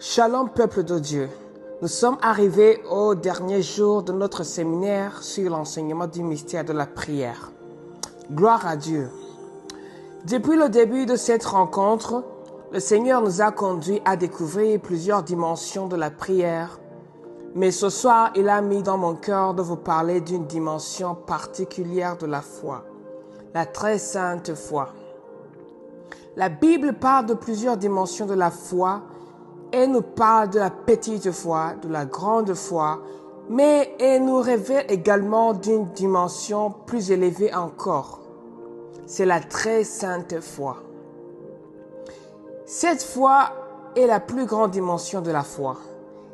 Shalom peuple de Dieu, nous sommes arrivés au dernier jour de notre séminaire sur l'enseignement du mystère de la prière. Gloire à Dieu. Depuis le début de cette rencontre, le Seigneur nous a conduits à découvrir plusieurs dimensions de la prière. Mais ce soir, il a mis dans mon cœur de vous parler d'une dimension particulière de la foi, la très sainte foi. La Bible parle de plusieurs dimensions de la foi et nous parle de la petite foi, de la grande foi, mais elle nous révèle également d'une dimension plus élevée encore. C'est la très sainte foi. Cette foi est la plus grande dimension de la foi.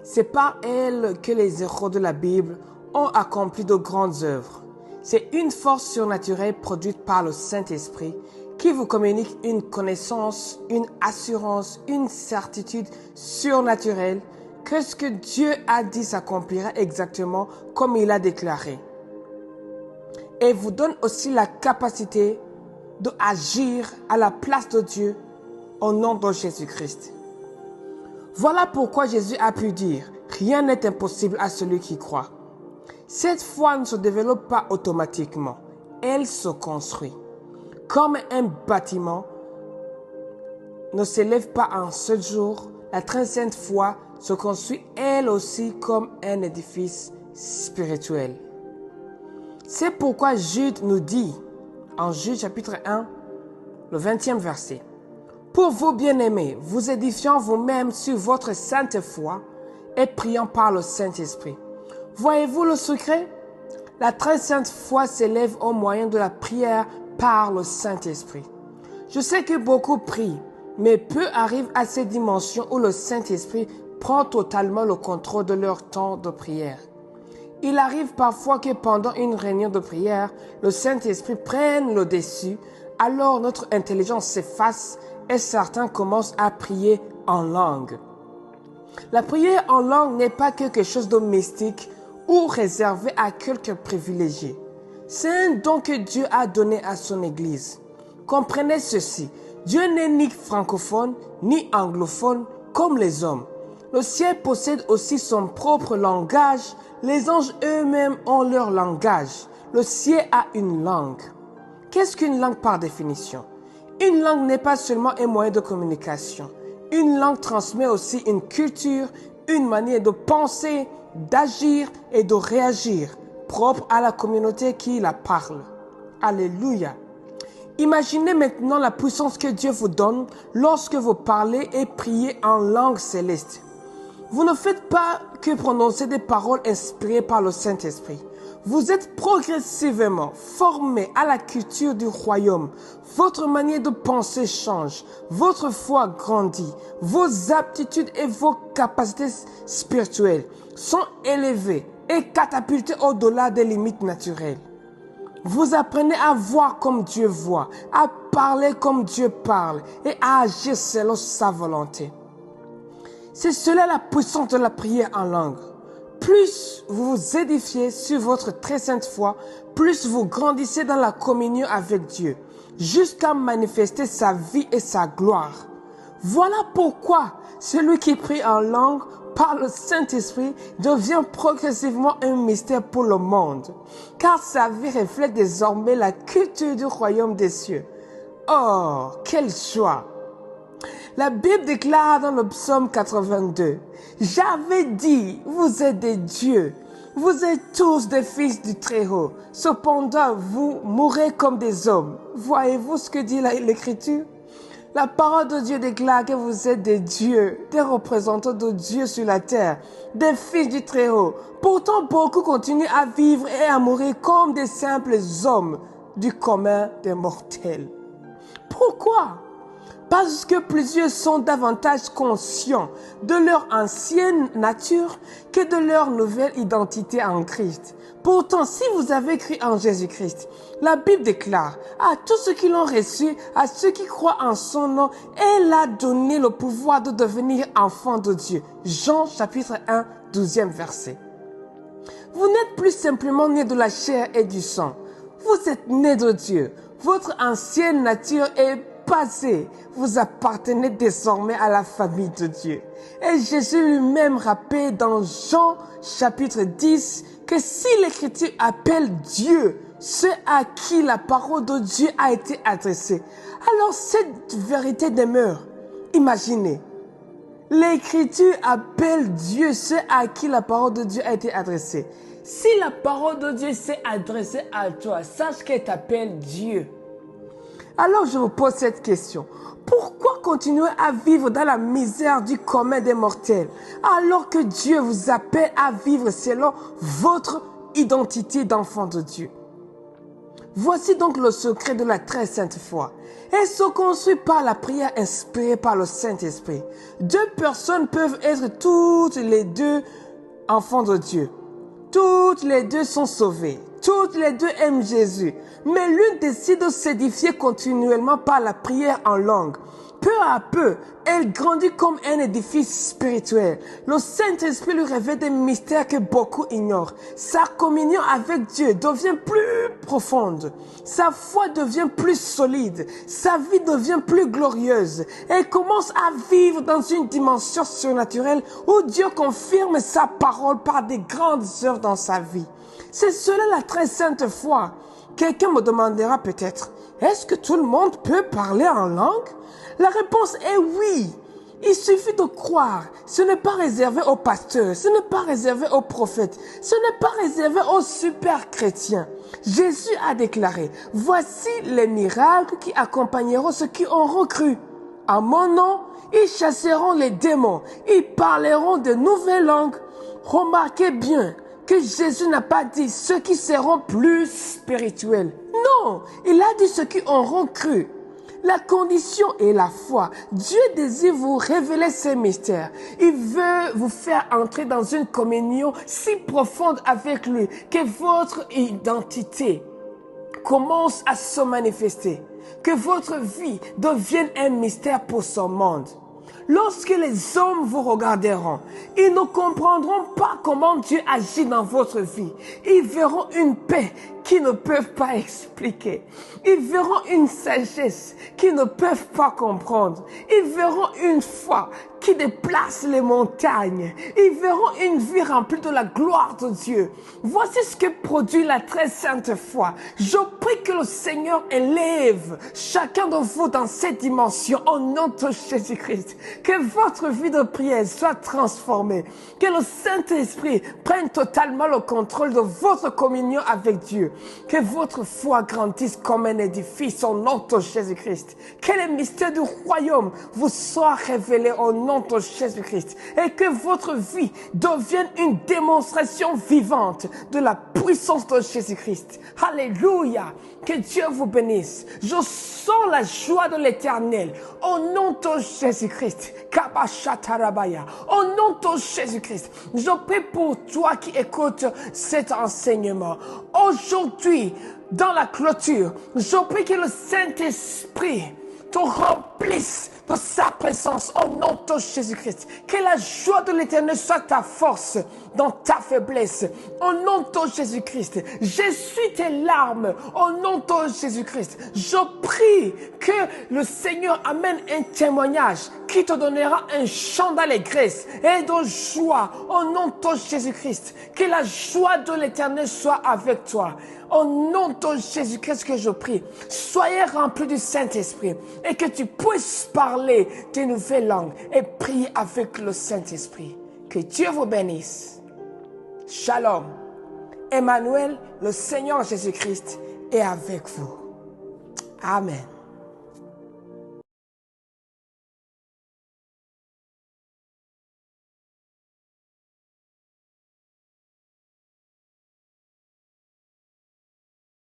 C'est par elle que les héros de la Bible ont accompli de grandes œuvres. C'est une force surnaturelle produite par le Saint-Esprit qui vous communique une connaissance, une assurance, une certitude surnaturelle que ce que Dieu a dit s'accomplira exactement comme il a déclaré. Et vous donne aussi la capacité d'agir à la place de Dieu au nom de Jésus-Christ. Voilà pourquoi Jésus a pu dire « Rien n'est impossible à celui qui croit ». Cette foi ne se développe pas automatiquement, elle se construit. Comme un bâtiment ne s'élève pas en un seul jour, la très sainte foi se construit elle aussi comme un édifice spirituel. C'est pourquoi Jude nous dit, en Jude chapitre 1, le 20e verset, « Pour vous bien-aimés, vous édifiant vous-même sur votre sainte foi et priant par le Saint-Esprit. » Voyez-vous le secret? La très sainte foi s'élève au moyen de la prière par le Saint-Esprit. Je sais que beaucoup prient, mais peu arrivent à cette dimension où le Saint-Esprit prend totalement le contrôle de leur temps de prière. Il arrive parfois que pendant une réunion de prière, le Saint-Esprit prenne le dessus, alors notre intelligence s'efface et certains commencent à prier en langue. La prière en langue n'est pas quelque chose de mystique ou réservé à quelques privilégiés. C'est un don que Dieu a donné à son Église. Comprenez ceci, Dieu n'est ni francophone ni anglophone comme les hommes. Le ciel possède aussi son propre langage. Les anges eux-mêmes ont leur langage. Le ciel a une langue. Qu'est-ce qu'une langue par définition? Une langue n'est pas seulement un moyen de communication. Une langue transmet aussi une culture, une manière de penser, d'agir et de réagir, propre à la communauté qui la parle. Alléluia. Imaginez maintenant la puissance que Dieu vous donne lorsque vous parlez et priez en langue céleste. Vous ne faites pas que prononcer des paroles inspirées par le Saint-Esprit. Vous êtes progressivement formé à la culture du royaume. Votre manière de penser change. Votre foi grandit. Vos aptitudes et vos capacités spirituelles sont élevées et catapultées au-delà des limites naturelles. Vous apprenez à voir comme Dieu voit, à parler comme Dieu parle et à agir selon sa volonté. C'est cela la puissance de la prière en langue. Plus vous vous édifiez sur votre très sainte foi, plus vous grandissez dans la communion avec Dieu, jusqu'à manifester sa vie et sa gloire. Voilà pourquoi celui qui prie en langue par le Saint-Esprit devient progressivement un mystère pour le monde, car sa vie reflète désormais la culture du royaume des cieux. Oh, quelle joie! La Bible déclare dans le psaume 82, « J'avais dit, vous êtes des dieux, vous êtes tous des fils du Très-Haut, cependant vous mourrez comme des hommes. » Voyez-vous ce que dit l'Écriture? La parole de Dieu déclare que vous êtes des dieux, des représentants de Dieu sur la terre, des fils du Très-Haut. Pourtant, beaucoup continuent à vivre et à mourir comme des simples hommes du commun des mortels. Pourquoi? Parce que plusieurs sont davantage conscients de leur ancienne nature que de leur nouvelle identité en Christ. Pourtant, si vous avez cru en Jésus-Christ, la Bible déclare à tous ceux qui l'ont reçu, à ceux qui croient en son nom, elle a donné le pouvoir de devenir enfants de Dieu. Jean chapitre 1, 12e verset. Vous n'êtes plus simplement nés de la chair et du sang. Vous êtes nés de Dieu. Votre ancienne nature est passé, vous appartenez désormais à la famille de Dieu. Et Jésus lui-même rappelle dans Jean chapitre 10 que si l'Écriture appelle Dieu ceux à qui la parole de Dieu a été adressée, alors cette vérité demeure. Imaginez, l'Écriture appelle Dieu ceux à qui la parole de Dieu a été adressée. Si la parole de Dieu s'est adressée à toi, sache qu'elle t'appelle Dieu. Alors je vous pose cette question. Pourquoi continuer à vivre dans la misère du commun des mortels alors que Dieu vous appelle à vivre selon votre identité d'enfant de Dieu? Voici donc le secret de la très sainte foi. Elle se construit par la prière inspirée par le Saint-Esprit. Deux personnes peuvent être toutes les deux enfants de Dieu. Toutes les deux sont sauvées. Toutes les deux aiment Jésus. Mais l'une décide de s'édifier continuellement par la prière en langue. Peu à peu, elle grandit comme un édifice spirituel. Le Saint-Esprit lui révèle des mystères que beaucoup ignorent. Sa communion avec Dieu devient plus profonde. Sa foi devient plus solide. Sa vie devient plus glorieuse. Elle commence à vivre dans une dimension surnaturelle où Dieu confirme sa parole par des grandes œuvres dans sa vie. C'est cela la très sainte foi. Quelqu'un me demandera peut-être, est-ce que tout le monde peut parler en langue? La réponse est oui. Il suffit de croire. Ce n'est pas réservé aux pasteurs, ce n'est pas réservé aux prophètes, ce n'est pas réservé aux super chrétiens. Jésus a déclaré, voici les miracles qui accompagneront ceux qui auront cru. À mon nom, ils chasseront les démons, ils parleront de nouvelles langues. Remarquez bien que Jésus n'a pas dit ceux qui seront plus spirituels. Non, il a dit ceux qui auront cru. La condition est la foi. Dieu désire vous révéler ces mystères. Il veut vous faire entrer dans une communion si profonde avec lui que votre identité commence à se manifester, que votre vie devienne un mystère pour son monde. Lorsque les hommes vous regarderont, ils ne comprendront pas comment Dieu agit dans votre vie. Ils verront une paix qu'ils ne peuvent pas expliquer. Ils verront une sagesse qu'ils ne peuvent pas comprendre. Ils verront une foi qui déplace les montagnes. Ils verront une vie remplie de la gloire de Dieu. Voici ce que produit la très sainte foi. Je prie que le Seigneur élève chacun de vous dans cette dimension au nom de Jésus-Christ. Que votre vie de prière soit transformée. Que le Saint-Esprit prenne totalement le contrôle de votre communion avec Dieu. Que votre foi grandisse comme un édifice au nom de Jésus-Christ. Que les mystères du royaume vous soient révélés au nom de Jésus-Christ. Et que votre vie devienne une démonstration vivante de la puissance de Jésus-Christ. Alléluia. Que Dieu vous bénisse. Je sens la joie de l'Éternel au nom de Jésus-Christ. Au nom de Jésus-Christ, je prie pour toi qui écoutes cet enseignement. Aujourd'hui, dans la clôture, je prie que le Saint-Esprit te remplisse de sa présence au nom de Jésus-Christ. Que la joie de l'Éternel soit ta force dans ta faiblesse. Au nom de Jésus-Christ, j'essuie tes larmes. Au nom de Jésus-Christ, je prie que le Seigneur amène un témoignage qui te donnera un chant d'allégresse et de joie. Au nom de Jésus-Christ, que la joie de l'Éternel soit avec toi. Au nom de Jésus-Christ que je prie, soyez remplis du Saint-Esprit et que tu puisses parler des nouvelles langues et prier avec le Saint-Esprit. Que Dieu vous bénisse. Shalom. Emmanuel, le Seigneur Jésus-Christ est avec vous. Amen.